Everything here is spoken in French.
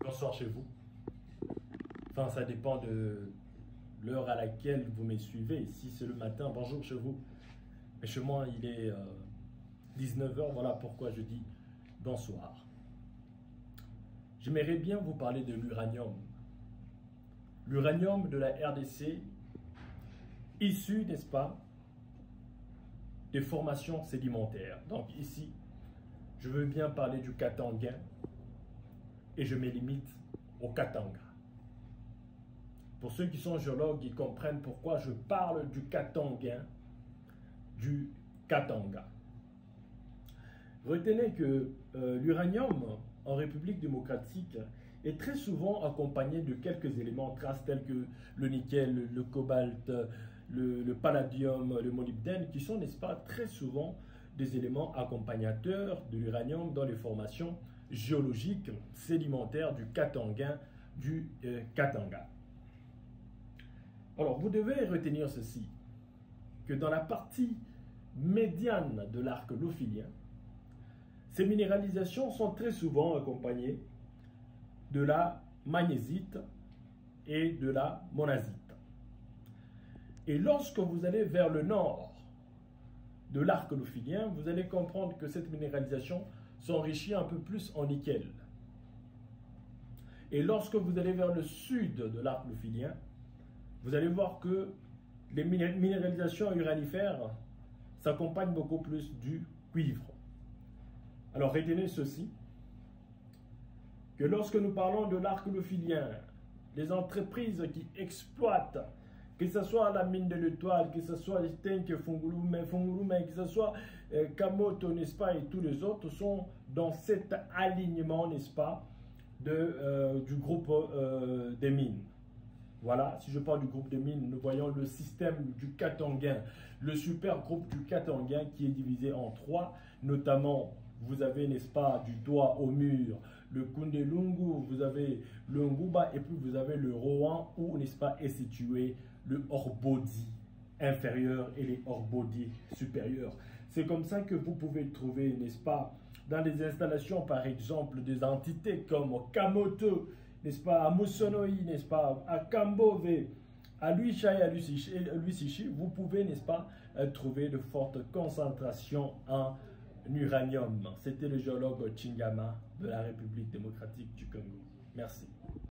Bonsoir chez vous. Enfin, ça dépend de l'heure à laquelle vous me suivez. Si c'est le matin, bonjour chez vous. Mais chez moi, il est 19 h. Voilà pourquoi je dis bonsoir. J'aimerais bien vous parler de l'uranium. L'uranium de la RDC, issu, n'est-ce pas, des formations sédimentaires. Donc ici, je veux bien parler du Katanga et je me limite au Katanga. Pour ceux qui sont géologues, ils comprennent pourquoi je parle du Katanga. Retenez que l'uranium en République démocratique est très souvent accompagné de quelques éléments traces tels que le nickel, le cobalt, le palladium, le molybdène, qui sont, n'est-ce pas, très souvent des éléments accompagnateurs de l'uranium dans les formations géologiques sédimentaires du Katanga. Alors, vous devez retenir ceci, que dans la partie médiane de l'arc lophilien, ces minéralisations sont très souvent accompagnées de la magnézite et de la monazite. Et lorsque vous allez vers le nord de l'arc lophilien, vous allez comprendre que cette minéralisation s'enrichit un peu plus en nickel. Et lorsque vous allez vers le sud de l'arc lophilien, vous allez voir que les minéralisations uranifères s'accompagnent beaucoup plus du cuivre. Alors retenez ceci, que lorsque nous parlons de l'arc lophilien, les entreprises qui exploitent, que ce soit la mine de l'Étoile, que ce soit les Tenke Fungurume, que ce soit Kamoto, n'est-ce pas, et tous les autres, sont dans cet alignement, n'est-ce pas, du groupe des mines. Voilà, si je parle du groupe des mines, nous voyons le système du Katanga, le super groupe du Katanga qui est divisé en trois, notamment, vous avez, n'est-ce pas, du doigt au mur, le Kundelungu, vous avez le Nguba, et puis vous avez le Rohan, où, n'est-ce pas, est situé le Orbodi inférieur et les Orbodi supérieurs. C'est comme ça que vous pouvez trouver, n'est-ce pas, dans les installations, par exemple, des entités comme Kamoto, n'est-ce pas, à Musonoi, n'est-ce pas, à Kambove, à Luisha et à Luisichi, vous pouvez, n'est-ce pas, trouver de fortes concentrations en uranium. C'était le géologue Chingama de la République démocratique du Congo. Merci.